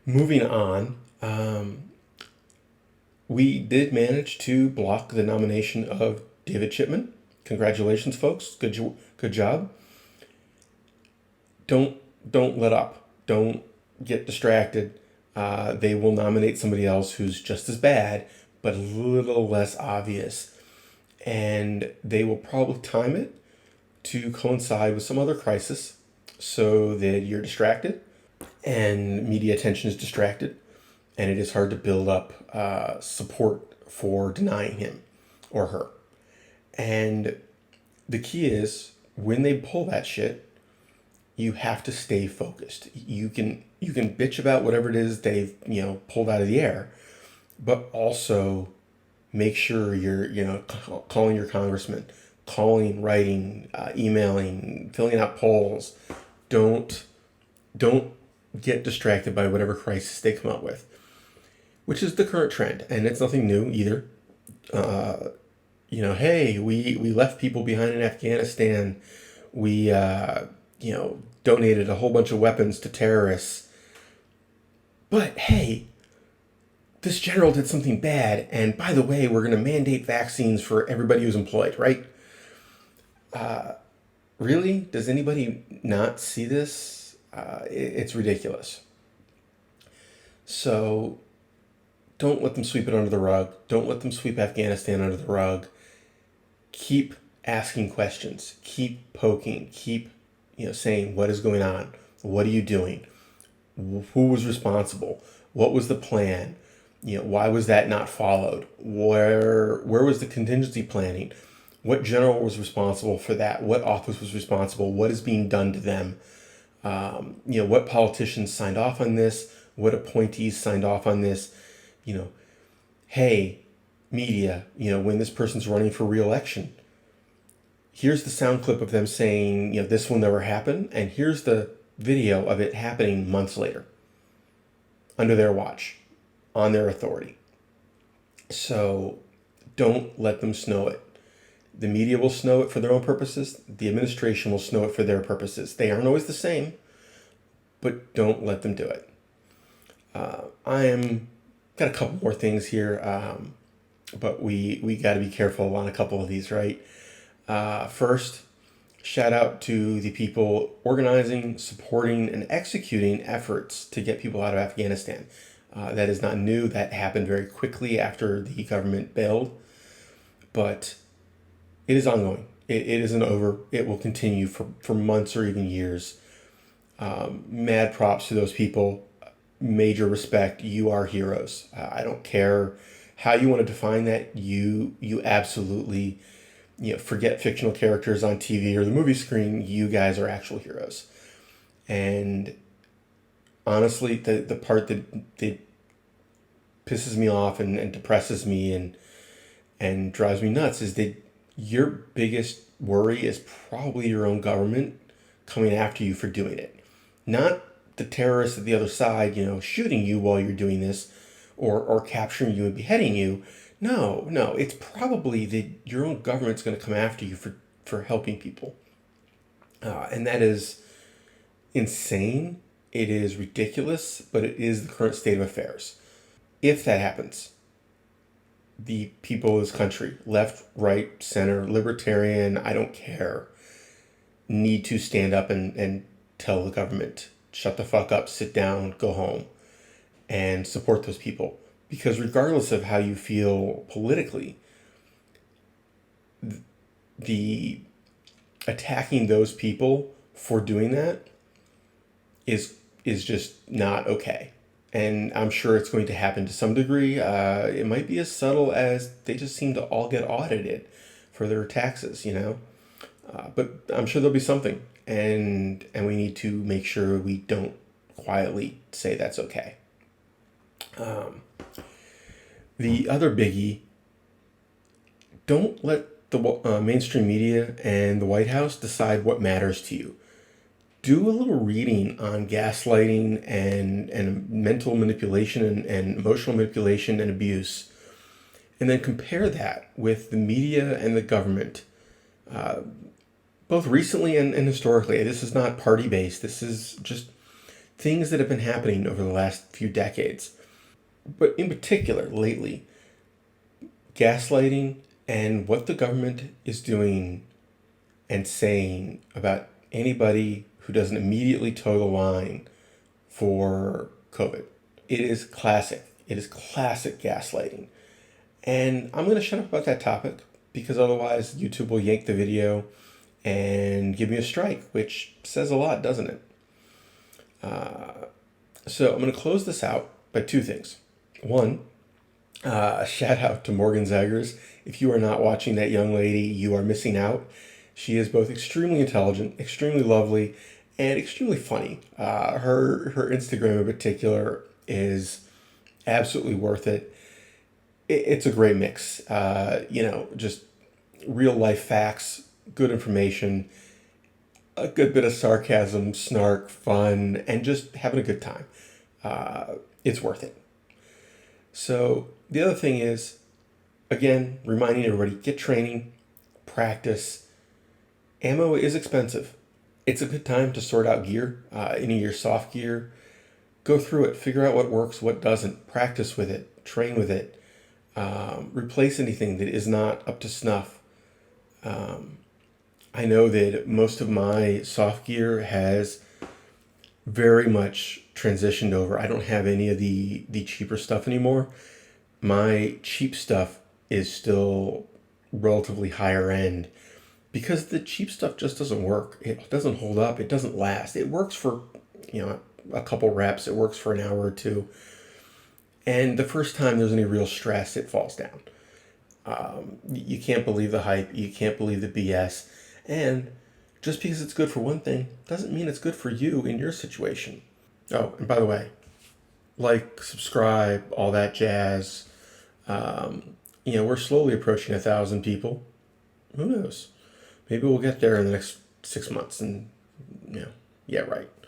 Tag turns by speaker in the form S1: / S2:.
S1: Moving on, we did manage to block the nomination of David Chipman. Congratulations, folks. Good job. Don't don't let up. Don't get distracted. They will nominate somebody else who's just as bad, but a little less obvious, and they will probably time it to coincide with some other crisis, so that you're distracted and media attention is distracted, and it is hard to build up support for denying him or her. And the key is when they pull that shit, you have to stay focused. You can bitch about whatever it is they've pulled out of the air, but also make sure you're calling your congressman, calling, writing, emailing, filling out polls. Don't don't get distracted by whatever crisis they come up with, which is the current trend, and it's nothing new either. Hey, we left people behind in Afghanistan. We donated a whole bunch of weapons to terrorists. But hey, this general did something bad, and by the way, we're going to mandate vaccines for everybody who's employed, right? Really? Does anybody not see this? It's ridiculous. So don't let them sweep it under the rug. Don't let them sweep Afghanistan under the rug. Keep asking questions. Keep poking. Keep saying what is going on. What are you doing? Who was responsible? What was the plan? Why was that not followed? Where was the contingency planning? What general was responsible for that? What office was responsible? What is being done to them? What politicians signed off on this? What appointees signed off on this? You know, hey, media, when this person's running for re-election, here's the sound clip of them saying, this will never happen, and here's the video of it happening months later, under their watch, on their authority. So don't let them snow it. The media will snow it for their own purposes. The administration will snow it for their purposes. They aren't always the same, but don't let them do it. I am got a couple more things here, but we got to be careful on a couple of these, right? First, shout out to the people organizing, supporting, and executing efforts to get people out of Afghanistan. That is not new. That happened very quickly after the government bailed, but it is ongoing. It isn't over. It will continue for months or even years. Mad props to those people. Major respect. You are heroes. I don't care how you want to define that. You absolutely, forget fictional characters on TV or the movie screen. You guys are actual heroes. And honestly, the part that pisses me off and depresses me and drives me nuts is that your biggest worry is probably your own government coming after you for doing it. Not the terrorists at the other side, shooting you while you're doing this or capturing you and beheading you. No, it's probably that your own government's going to come after you for helping people. And that is insane. It is ridiculous, but it is the current state of affairs. If that happens, the people of this country, left, right, center, libertarian, I don't care, need to stand up and tell the government, shut the fuck up, sit down, go home, and support those people. Because regardless of how you feel politically, the attacking those people for doing that is just not okay. And I'm sure it's going to happen to some degree. It might be as subtle as they just seem to all get audited for their taxes, But I'm sure there'll be something, and we need to make sure we don't quietly say that's okay. The other biggie: don't let the mainstream media and the White House decide what matters to you. Do a little reading on gaslighting and mental manipulation and emotional manipulation and abuse, and then compare that with the media and the government, both recently and historically. This is not party based. This is just things that have been happening over the last few decades. But in particular, lately, gaslighting and what the government is doing and saying about anybody who doesn't immediately toe the line for COVID. It is classic. It is classic gaslighting. And I'm going to shut up about that topic because otherwise YouTube will yank the video and give me a strike, which says a lot, doesn't it? So I'm going to close this out by two things. One, shout out to Morgan Zaggers. If you are not watching that young lady, you are missing out. She is both extremely intelligent, extremely lovely, and extremely funny. Her Instagram in particular is absolutely worth it. It's a great mix. Just real life facts, good information, a good bit of sarcasm, snark, fun, and just having a good time. It's worth it. So the other thing is, again, reminding everybody, get training, practice. Ammo is expensive. It's a good time to sort out gear, any of your soft gear. Go through it, figure out what works, what doesn't, practice with it, train with it, replace anything that is not up to snuff. I know that most of my soft gear has very much transitioned over. I don't have any of the cheaper stuff anymore. My cheap stuff is still relatively higher end because the cheap stuff just doesn't work. It doesn't hold up. It doesn't last. It works for, a couple reps. It works for an hour or two. And the first time there's any real stress, it falls down. You can't believe the hype. You can't believe the BS. And just because it's good for one thing doesn't mean it's good for you in your situation. Oh, and by the way, like, subscribe, all that jazz. We're slowly approaching 1,000 people. Who knows? Maybe we'll get there in the next 6 months. And, yeah, right.